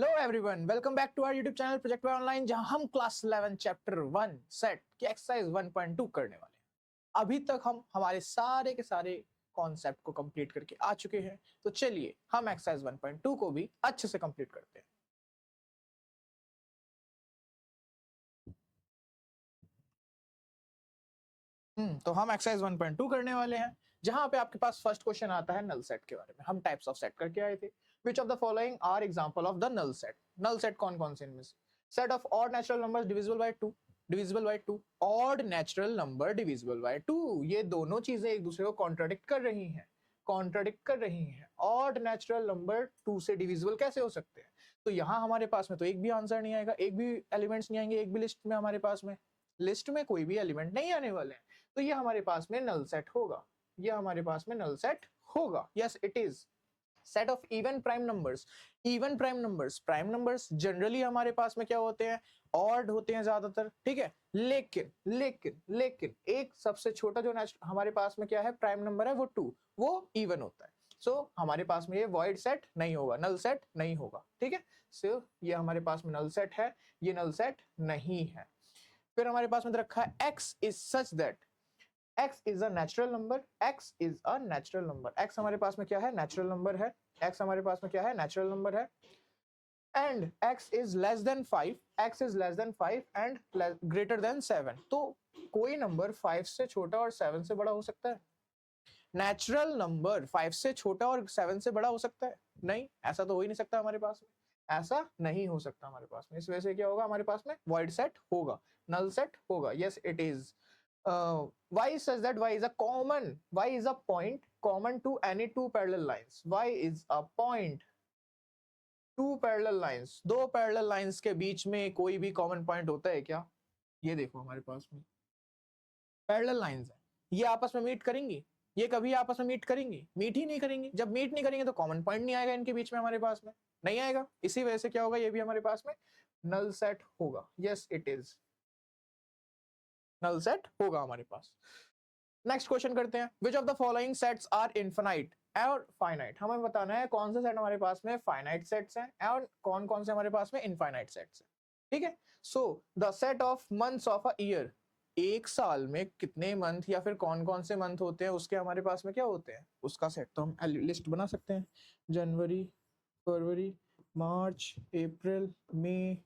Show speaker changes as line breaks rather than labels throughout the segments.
Hello everyone, welcome back to our YouTube channel project by online, जहां हम class 11 chapter 1 set की exercise 1.2 करने वाले हैं। अभी तक हम हमारे सारे के सारे कॉन्सेप्ट को कंप्लीट करके आ चुके हैं, तो चलिए हम एक्सरसाइज 1.2 को भी अच्छे से कंप्लीट करते हैं। तो हम एक्सरसाइज 1.2 करने वाले हैं, जहां पे आपके पास फर्स्ट क्वेश्चन आता है नल सेट के बारे में। हम टाइप्स ऑफ सेट करके आए थे। Which of the following are example of the null set? Null set कौन कौन से इनमें से? Set of odd natural numbers divisible by 2, divisible by 2, odd natural number divisible by 2। ये दोनों चीजें एक दूसरे को कॉन्ट्राडिक्ट कर रही हैं, कॉन्ट्राडिक्ट कर रही हैं। ऑड नेचुरल नंबर 2 से डिविजिबल कैसे हो सकते हैं? तो यहाँ हमारे पास में तो एक भी आंसर नहीं आएगा, एक भी एलिमेंट्स नहीं आएंगे, एक भी लिस्ट में हमारे पास में लिस्ट में कोई भी एलिमेंट नहीं आने वाले हैं, तो ये हमारे पास में नल सेट होगा। ये हमारे पास में नल सेट होगा। Yes it is. Set of even prime numbers. Even prime numbers, prime numbers generally हमारे पास में क्या होते हैं? ऑड होते हैं ज्यादातर, ठीक है। लेकिन लेकिन लेकिन एक सबसे छोटा जो हमारे पास में क्या है, प्राइम नंबर है, वो 2, वो इवन होता है। सो हमारे पास में ये वॉइड सेट नहीं होगा, नल सेट नहीं होगा, ठीक है। सो ये हमारे पास में नल सेट है, ये नल सेट नहीं है। फिर हमारे पास में रखा है x is such that x is a natural number, x is a natural number। x हमारे पास में क्या है? नेचुरल नंबर है। x हमारे पास में क्या है? नेचुरल नंबर है। And x is less than 5, x is less than 5 and greater than 7। तो कोई नंबर 5 से छोटा और 7 से बड़ा हो सकता है? नेचुरल नंबर 5 से छोटा और 7 से बड़ा हो सकता है? नहीं, ऐसा तो हो ही नहीं सकता हमारे पास में, ऐसा नहीं हो सकता हमारे पास में। इस वजह से क्या होगा हमारे पास में? वॉइड सेट होगा, नल सेट होगा। Yes it is. y such that y is a common, y is a point common to any two parallel lines। y is a point two parallel lines, दो पैरेलल लाइंस के बीच में कोई भी common point होता है क्या? ये देखो हमारे पास में पैरेलल लाइंस है, ये आपस में मीट करेंगी? ये कभी आपस में मीट करेंगी? मीट ही नहीं करेंगी। जब मीट नहीं करेंगे तो कॉमन पॉइंट नहीं आएगा इनके बीच में, हमारे पास में नहीं आएगा। इसी वजह से क्या होगा, ये भी हमारे पास में नल सेट होगा। Yes it is, null set होगा हमारे पास। नेक्स्ट क्वेश्चन करते हैं। Which of the following sets are infinite और फाइनाइट? हमें बताना है कौन सा सेट हमारे पास में फाइनाइट सेट्स हैं और कौन कौन से हमारे पास में इनफाइनाइट सेट्स हैं, ठीक है। So the set of months of a year, एक साल में कितने मंथ या फिर कौन कौन से मंथ होते हैं उसके हमारे पास में क्या होते हैं, उसका सेट तो हम लिस्ट बना सकते हैं। जनवरी, फरवरी, मार्च, अप्रैल, मई,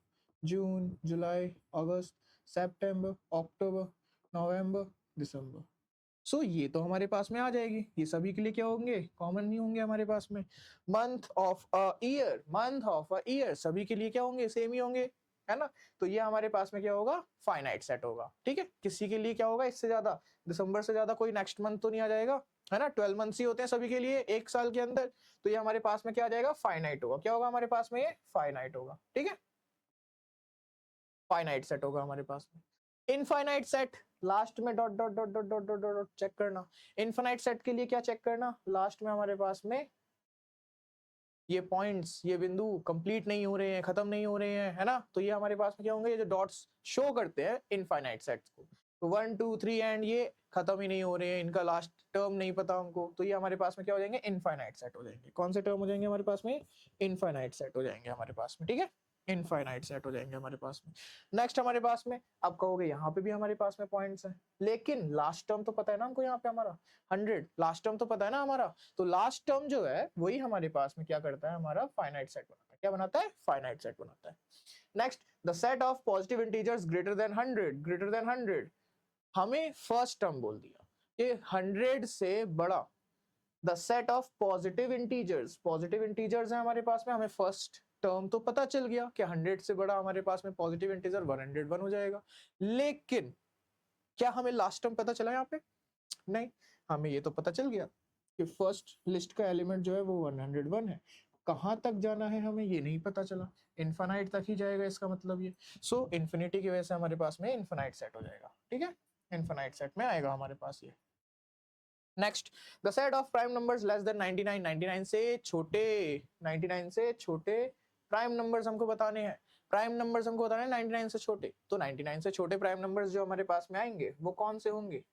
जून, जुलाई, अगस्त, सितंबर, अक्टूबर, नवंबर, दिसंबर। सो ये तो हमारे पास में आ जाएगी। ये सभी के लिए क्या होंगे? कॉमन नहीं होंगे हमारे पास में। Month of a year, month of a year सभी के लिए क्या होंगे? सेम ही होंगे, है ना। तो ये हमारे पास में क्या होगा? फाइनाइट सेट होगा, ठीक है। किसी के लिए क्या होगा इससे ज्यादा? दिसंबर से ज्यादा कोई नेक्स्ट मंथ तो नहीं आ जाएगा, है ना। 12 मंथ्स ही होते हैं सभी के लिए एक साल के अंदर, तो ये हमारे पास में क्या आ जाएगा? फाइनाइट होगा। क्या होगा हमारे पास में? ये फाइनाइट होगा, ठीक है। फाइनाइट सेट होगा हमारे पास में। इनफाइनाइट सेट, लास्ट में dot dot dot dot dot dot dot check करना। इनफाइनाइट सेट के लिए क्या चेक करना? लास्ट में हमारे पास में ये पॉइंट्स, ये बिंदु कंप्लीट नहीं हो रहे हैं, खत्म नहीं हो रहे हैं, है ना। तो ये हमारे पास में क्या होंगे? ये जो डॉट्स शो करते हैं इनफाइनाइट सेट्स को, तो 1 2 3 एंड ये खत्म ही नहीं हो रहे हैं, इनका लास्ट टर्म नहीं पता हमको, तो ये हमारे पास में क्या हो जाएंगे? इनफाइनाइट सेट हो जाएंगे। कौन से टर्म हो जाएंगे हमारे पास में? इनफाइनाइट सेट हो जाएंगे हमारे पास में, ठीक है। इनफाइनाइट सेट हो जाएंगे हमारे पास में। नेक्स्ट हमारे पास में, अब कहोगे यहाँ पे भी हमारे पास में पॉइंट्स हैं, लेकिन लास्ट टर्म तो पता है ना हमको, यहाँ पे हमारा 100 लास्ट टर्म तो पता है ना हमारा, तो लास्ट टर्म जो है वही हमारे पास में क्या करता है? हमारा फाइनाइट सेट बनाता है। क्या बनाता है? फाइनाइट सेट बनाता है। Next, the set of positive integers greater than 100, greater than 100, हमें फर्स्ट टर्म बोल दिया कि 100 से बड़ा। The set of positive integers, positive integers है हमारे पास में, हमें फर्स्ट टर्म तो पता चल गया कि 100 से बड़ा हमारे पास में पॉजिटिव इंटीजर 101 हो जाएगा, लेकिन क्या हमें लास्ट टर्म पता चला यहाँ पे? नहीं, हमें ये तो पता चल गया कि फर्स्ट लिस्ट का एलिमेंट जो है वो 101 है। कहाँ तक जाना है हमें ये नहीं पता चला, इन्फिनाइट तक ही जाएगा इसका मतलब ये। सो इन्फिनिटी की वजह से हमारे पास में इन्फिनाइट सेट हो जाएगा, ठीक है। इन्फिनाइट सेट में आएगा हमारे पास ये। Next, the set of prime numbers less than 99, 99 से छोटे, 99 से छोटे प्राइम नंबर्स हमको बताने हैं। प्राइम नंबर्स हमको बताने हैं 99 से छोटे, तो 99 से छोटे प्राइम नंबर्स जो हमारे पास में आएंगे वो कौन से होंगे?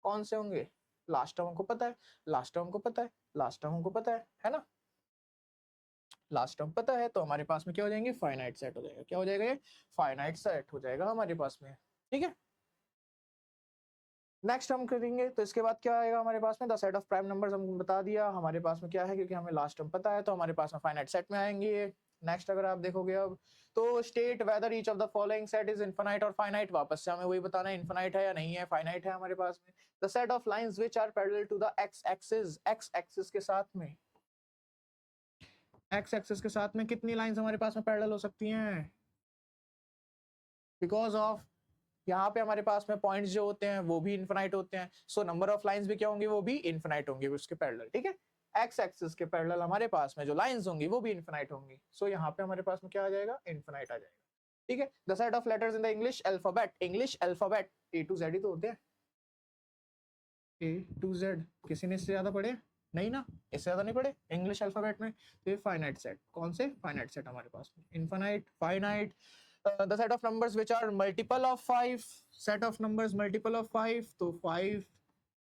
कौन से होंगे? लास्ट टर्म हमको पता है, लास्ट टर्म हमको पता है, लास्ट टर्म हमको पता है ना। लास्ट टर्म पता है, तो हमारे पास में क्या हो जाएंगे, फाइनाइट सेट हो जाएगा। क्या हो जाएगा, ये फाइनाइट सेट हो जाएगा हमारे पास में, ठीक है। नेक्स्ट हम करेंगे, तो इसके बाद क्या आएगा हमारे पास में, the set of prime numbers हमको बता दिया हमारे पास में क्या है, क्योंकि हमें लास्ट टर्म पता है, तो हमारे पास में फाइनाइट सेट में आएंगे। नेक्स्ट अगर आप देखोगे अब, तो state whether each of the following set is infinite और फाइनाइट, वापस से हमें वही बताना है इनफिनाइट है या नहीं है, फाइनाइट है हमारे पास में। The set of lines which are parallel to the X axis के साथ में, एक्स एक्सिस के साथ में कितनी लाइंस हमारे पास में पैरेलल हो सकती हैं, बिकॉज ऑफ यहाँ पे हमारे पास में पॉइंट्स जो होते हैं वो भी इनफिनाइट होते हैं, सो नंबर ऑफ लाइंस भी क्या होंगी, वो भी इनफिनाइट होंगी उसके पैरेलल, ठीक है। एक्स एक्सिस के पैरेलल हमारे पास में जो लाइंस होंगी वो भी इनफिनाइट होंगी, सो यहाँ पे हमारे पास में क्या आ जाएगा, इनफिनाइट आ जाएगा, ठीक है। The set of letters in the English alphabet A to Z ही तो होते हैं, ए टू जेड, किसी ने इससे ज्यादा पढ़े नहीं ना, इससे ज्यादा नहीं पढ़े इंग्लिश अल्फाबेट में, तो ये फाइनाइट सेट, कौन से फाइनाइट सेट हमारे पास में, infinite, finite. The set of numbers which are multiple of 5, set of numbers multiple of 5, तो 5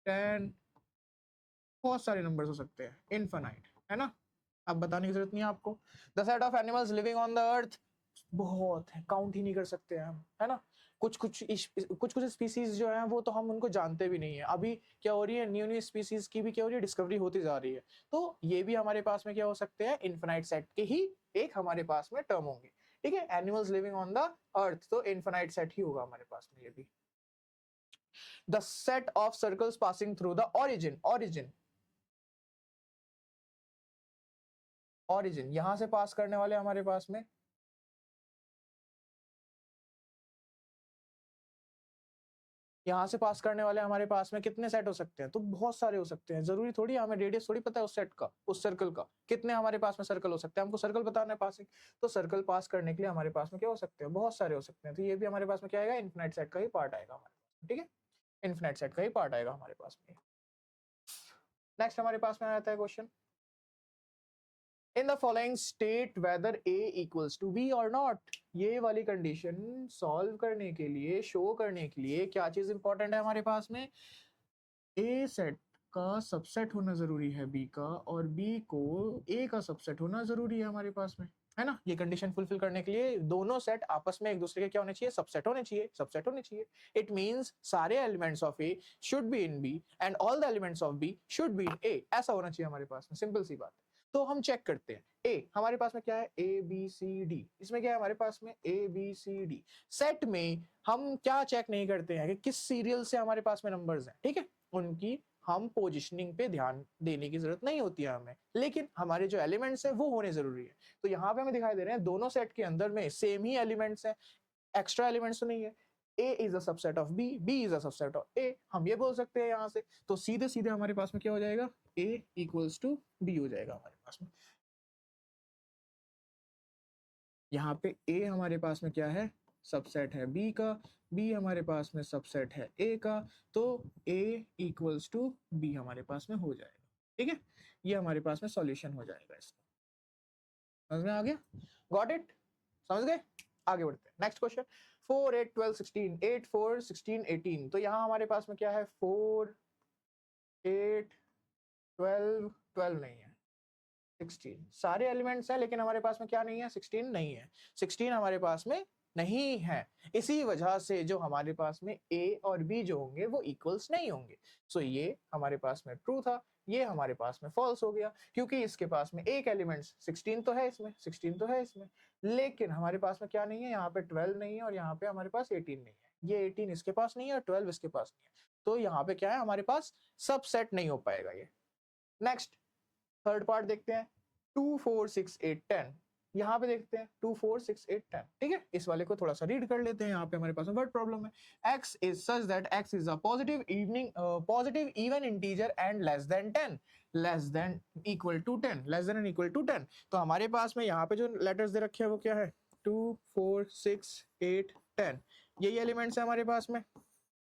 10 बहुत सारे नंबर्स हो सकते हैं, इनफिनाइट है ना, अब बताने की जरूरत नहीं है आपको। The set of animals living on the earth, बहुत है, काउंट ही नहीं कर सकते हैं हम, है ना। कुछ कुछ स्पीसीज जो हैं वो तो हम उनको जानते भी नहीं है, अभी क्या हो रही है, न्यू न्यू स्पीसीज की भी क्या हो रही है, डिस्कवरी होती जा रही है, तो ये भी हमारे पास में क्या हो सकते हैं, इनफिनाइट सेट के ही एक हमारे पास में टर्म होंगे, ठीक है। Animals living on the earth, तो इनफिनाइट सेट ही होगा हमारे पास में ये भी। The set of circles passing through the origin यहां से पास करने वाले हमारे पास में, यहाँ से पास करने वाले हमारे पास में कितने सेट हो सकते हैं, तो बहुत सारे हो सकते हैं, जरूरी थोड़ी हमें रेडियस थोड़ी पता है उस सेट का, उस सर्कल का, कितने हमारे पास में सर्कल हो सकते हैं, हमको सर्कल बताना है पासिंग, तो सर्कल पास करने के लिए हमारे पास में क्या हो सकते हैं, बहुत सारे हो सकते हैं, तो ये भी हमारे पास में क्या आएगा, इनफिनाइट सेट का ही पार्ट आएगा हमारे पास, ठीक है, इनफिनाइट सेट का ही पार्ट आएगा हमारे पास में। नेक्स्ट हमारे पास में आता है question, in the following state whether A equals to B और नॉट, ये वाली कंडीशन सॉल्व करने के लिए, शो करने के लिए क्या चीज इंपॉर्टेंट है हमारे पास में, ए सेट का सबसेट होना जरूरी है बी का, और बी को ए का सबसेट होना जरूरी है हमारे पास में, है ना। ये कंडीशन फुलफिल करने के लिए दोनों सेट आपस में एक दूसरे के क्या होने चाहिए, सबसेट होने चाहिए, सबसेट होने चाहिए। इट मींस सारे elements of A should be in B and all the elements of B should be in A, ऐसा होना चाहिए हमारे पास में, सिंपल सी बात है। तो हम चेक करते हैं, ए हमारे पास में क्या है, ए बी सी डी, इसमें क्या है हमारे पास में, A B C D. Set में हम क्या चेक नहीं करते हैं कि किस सीरियल से हमारे पास में नंबर्स हैं, ठीक है, उनकी हम पोजिशनिंग पे ध्यान देने की जरूरत नहीं होती है हमें, लेकिन हमारे जो एलिमेंट्स हैं वो होने जरूरी है। तो यहाँ पे हमें दिखाई दे रहे हैं दोनों सेट के अंदर में सेम ही एलिमेंट्स हैं, एक्स्ट्रा एलिमेंट्स तो नहीं है। A is a subset of B, B is a subset of A, हम ये बोल सकते हैं यहाँ से, तो सीधे सीधे हमारे पास में क्या हो जाएगा, A इक्वल्स टू B हो जाएगा हमारे पास में। यहाँ पे A हमारे पास में क्या है, सबसेट है B का, B हमारे पास में सबसेट है A का, तो A इक्वल्स टू B हमारे पास में हो जाएगा, ठीक है। ये हमारे पास में सॉल्यूशन हो जाएगा इसका, समझ में आ गया, गॉट इट, समझ गए, आगे बढ़ते हैं। नेक्स्ट क्वेश्चन, 4 8 12 16, 8 4 16 18, तो यहाँ हमारे पास में क्या है, 4 8 12 12 नहीं है, 16 सारे एलिमेंट्स हैं, लेकिन हमारे पास में क्या नहीं है, 16 नहीं है, 16 हमारे पास में नहीं है। इसी वजह से जो हमारे पास में A और B जो होंगे वो इक्वल्स नहीं होंगे, सो ये हमारे पास में ट्रू था, ये हमारे पास में फॉल्स हो गया, क्योंकि इसके पास में एक एलिमेंट 16 तो है इसमें, 16 तो है इसमें, लेकिन हमारे पास में क्या नहीं है, यहाँ पे 12 नहीं है, और यहाँ पे हमारे पास 18 नहीं है, ये 18 इसके पास नहीं है और 12 इसके पास नहीं है, तो यहाँ पे क्या है, हमारे पास सब सेट नहीं हो पाएगा ये। नेक्स्ट थर्ड पार्ट देखते हैं, 2 4 6 8 10, यहाँ पे देखते हैं 2 4 6 8 10, ठीक है, इस वाले को थोड़ा सा रीड कर लेते हैं, यहाँ पे हमारे पास वर्ड प्रॉब्लम है। x is such that x is a positive even integer and less than 10, less than equal to 10, less than and equal to 10, तो हमारे पास में यहाँ पे जो लेटर्स दे रखे हैं वो क्या है, 2 4 6 8 10, यही एलिमेंट्स है हमारे पास में,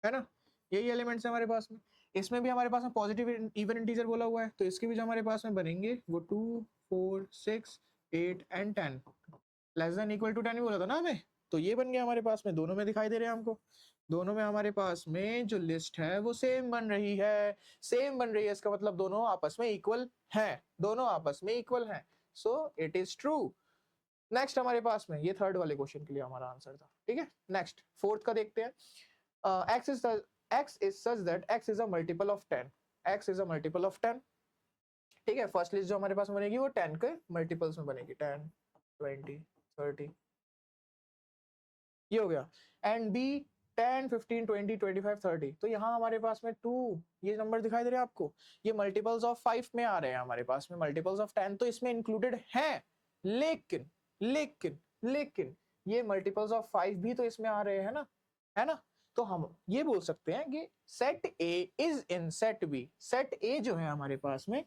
है ना, यही एलिमेंट्स है हमारे पास में। इसमें भी हमारे पास में पॉजिटिव इवन इंटीजर बोला हुआ है, तो इसके भी जो हमारे पास में बनेंगे वो 2 4 6 8 and 10, less than equal to 10 ही बोला था ना हमें, तो ये बन गया हमारे पास में, दोनों में दिखाई दे रहे हैं हमको, दोनों में हमारे पास में जो लिस्ट है वो सेम बन रही है, सेम बन रही है, इसका मतलब दोनों आपस में इक्वल हैं, दोनों आपस में इक्वल हैं, so it is true. Next हमारे पास में ये थर्ड वाले क्वेश्चन के लिए हमारा आंसर था, ठीक है। नेक्स्ट फोर्थ का देखते हैं। x is such that x is a multiple of 10, x is a multiple of 10, ठीक है। फर्स्ट लिस्ट जो हमारे पास बनेगी वो 10 के मल्टीपल्स में बनेगी, 10 20 30, ये हो गया। एंड बी 10 15 20 25 30, तो यहाँ हमारे पास में 2 ये नंबर दिखाई दे रहे हैं आपको, ये मल्टीपल्स ऑफ 5 में आ रहे हैं हमारे पास में, मल्टीपल्स ऑफ 10 तो इसमें इंक्लूडेड है, लेकिन लेकिन लेकिन ये मल्टीपल्स ऑफ 5 भी तो इसमें आ रहे हैं ना, है ना। तो हम ये बोल सकते हैं कि set A is in set B, set A जो है हमारे पास में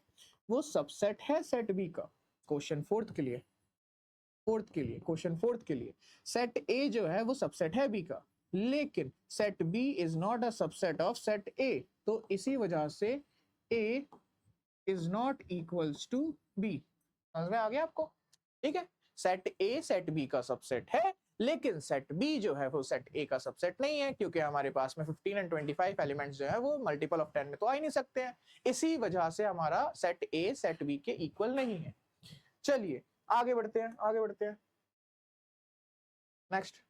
वो सबसेट है सेट बी का। क्वेश्चन फोर्थ के लिए, क्वेश्चन फोर्थ के लिए सेट ए जो है वो सबसेट है बी का, लेकिन set B is not a subset of set A, तो इसी वजह से A is not equals to B. समझ में आ गया आपको, ठीक है। सेट ए सेट बी का सबसेट है, लेकिन सेट बी जो है वो सेट ए का सबसेट नहीं है, क्योंकि हमारे पास में 15 एंड 25 एलिमेंट्स जो है वो मल्टीपल ऑफ 10 में तो आ ही नहीं सकते हैं, इसी वजह से हमारा सेट ए सेट बी के इक्वल नहीं है। चलिए आगे बढ़ते हैं, आगे बढ़ते हैं। नेक्स्ट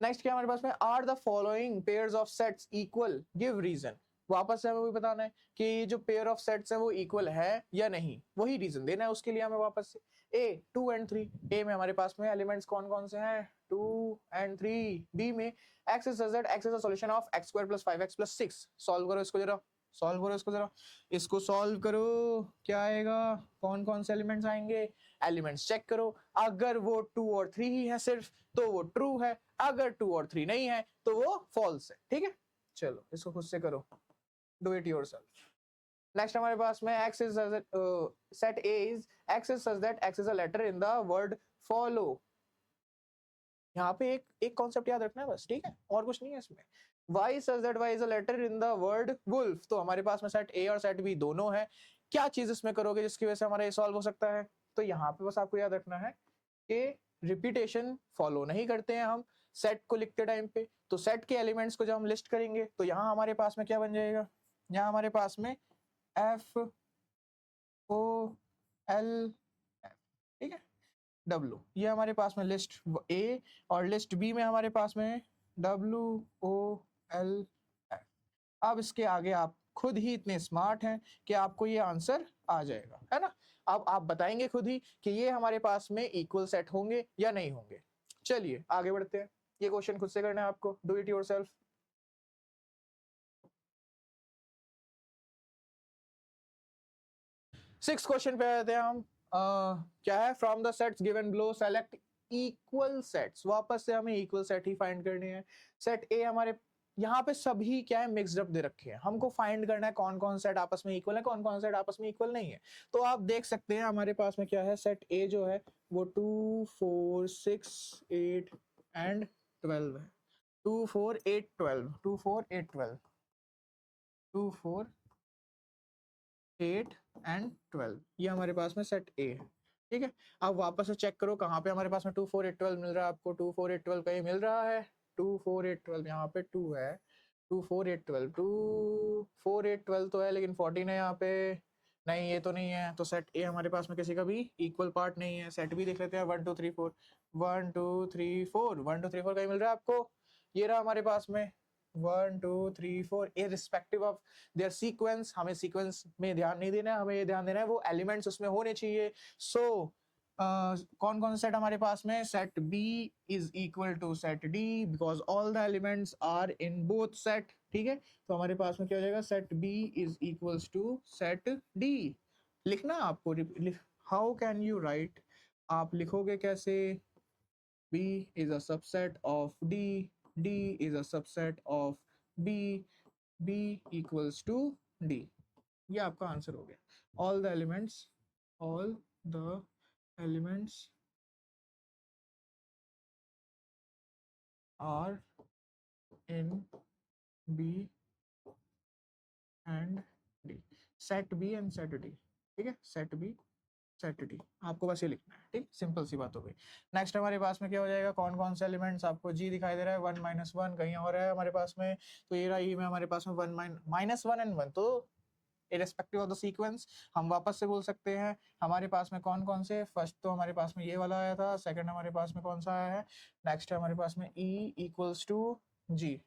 नेक्स्ट क्या हमारे पास में, are the following pairs of sets equal, give reason. वापस से हमें वही बताना है कि ये जो पेयर ऑफ सेट्स है वो इक्वल है या नहीं, वही रीजन देना है उसके लिए हमें वापस से। ए 2 एंड 3, ए में हमारे पास में एलिमेंट्स कौन कौन से हैं, 2 एंड 3, बी में x is that x is a solution of x square plus 5x plus 6। Solve करो इसको जरा, सॉल्व करो इसको जरा, इसको सॉल्व करो, क्या आएगा, कौन कौन से एलिमेंट्स आएंगे, एलिमेंट्स चेक करो, अगर वो 2 और 3 ही है सिर्फ तो वो ट्रू है, अगर 2 और 3 नहीं है तो वो फॉल्स है, ठीक है। चलो इसको खुद से करो, डू इट योरसेल्फ। नेक्स्ट हमारे पास में x is set A is x is such that x is a letter in the word follow। यहाँ पे एक कॉन्सेप्ट याद रखना है बस, ठीक है, और कुछ नहीं है इसमें। y such that y is a letter in the word wolf, तो हमारे पास में सेट A और सेट B दोनों है, क्या चीज इसमें करोगे जिसकी वजह से हमारा ये सॉल्व हो सकता है, तो यहाँ पे बस आपको याद रखना है कि रिपीटेशन फॉलो नहीं करते हैं हम सेट को लिखते टाइम पे, तो सेट के एलिमेंट्स को जब हम लिस्ट करेंगे तो यहाँ हमारे पास में क्या बन जाएगा, यहाँ हमारे पास में एफ ओ एल एफ, ठीक है, डब्ल्यू, ये हमारे पास में लिस्ट ए, और लिस्ट बी में हमारे पास में डब्ल्यू ओ एल एफ। अब इसके आगे आप खुद ही इतने स्मार्ट हैं कि आपको ये आंसर आ जाएगा, है ना। अब आप बताएंगे खुद ही कि ये हमारे पास में इक्वल सेट होंगे या नहीं होंगे। चलिए आगे बढ़ते हैं, ये क्वेश्चन खुद से करना है आपको, do it yourself. Six question पे आते हैं हम। क्या है, from the sets given below select equal sets, वापस से हमें इक्वल सेट ही फाइंड करने हैं। सेट ए हमारे यहाँ पे सभी क्या है मिक्स्ड अप दे रखे हैं, हमको फाइंड करना है कौन कौन सेट आपस में इक्वल है, कौन कौन सेट आपस में इक्वल नहीं है। तो आप देख सकते हैं हमारे पास में क्या है, सेट ए जो है वो 2 4 6 8 एंड 12 है, 2 4 8 12, 2 4 8 12, 2 4 8 एंड 12, ये हमारे पास में सेट ए है, ठीक है। अब वापस से चेक करो कहाँ पे हमारे पास में 2 4 8 12 मिल रहा है आपको, 2 4 8 12 कहीं मिल रहा है, 2 4 8 12 यहाँ पे 2 है, 2 4 8 12, 2 4 8 12 तो है लेकिन 14 है यहाँ पे, नहीं ये तो नहीं है, तो सेट ए हमारे पास में किसी का भी इक्वल पार्ट नहीं है। सेट बी देख लेते हैं, 1 2 3 4, 1 2 3 4, 1 2 3 4 कहीं मिल रहा है आपको, ये रहा हमारे पास में 1 2 3 4, इररिस्पेक्टिव ऑफ देयर सीक्वेंस, हमें सीक्वेंस में ध्यान नहीं देना है, हमें ये ध्यान देना है वो एलिमेंट्स उसमें होने चाहिए। सो कौन कौन सेट हमारे पास में, set B is equal to set D because all the elements are in both set, ठीक है। तो हमारे पास में क्या हो जाएगा, set B is equals to set D. लिखना आपको, हाउ कैन यू राइट, आप लिखोगे कैसे, B is a subset of D, D is a subset of B, B equals to D, ये आपका आंसर हो गया। all the elements are in B and D, set B and set D, ठीक है, set B set D, आपको बस ये लिखना है, ठीक, सिंपल सी बात हो गई। नेक्स्ट हमारे पास में क्या हो जाएगा, कौन कौन से एलिमेंट्स, आपको जी दिखाई दे रहा है, 1 माइनस 1 कहीं और है हमारे पास में, तो ये रहा, ई में हमारे पास में 1 माइनस 1 एंड 1, तो इरेस्पेक्टिव ऑफ द सीक्वेंस हम वापस से बोल सकते हैं हमारे पास में कौन कौन से, फर्स्ट तो हमारे पास में ये वाला आया था, सेकंड हमारे पास में कौन सा आया है, नेक्स्ट है हमारे पास में E equals to G,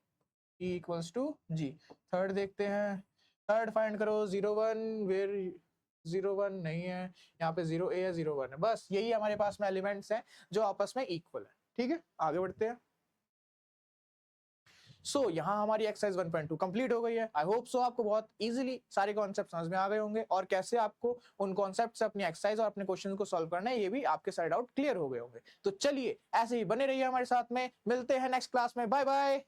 E equals to G. Third देखते हैं, थर्ड फाइंड करो, 0 1 वेयर 0 1 नहीं है, यहाँ पे 0 ए है 0 1 है, बस यही हमारे पास में एलिमेंट्स हैं जो आपस में इक्वल है, ठीक है, आगे बढ़ते हैं। सो यहाँ हमारी एक्सरसाइज 1.2 कंप्लीट हो गई है। आई होप सो आपको बहुत इजीली सारे कॉन्सेप्ट समझ में आ गए होंगे और कैसे आपको उन कॉन्सेप्ट से अपनी एक्सरसाइज और अपने क्वेश्चन को सॉल्व करना है ये भी आपके साइड आउट क्लियर हो गए होंगे। तो चलिए ऐसे ही बने रहिए हमारे साथ में, मिलते हैं नेक्स्ट क्लास में, बाय बाय।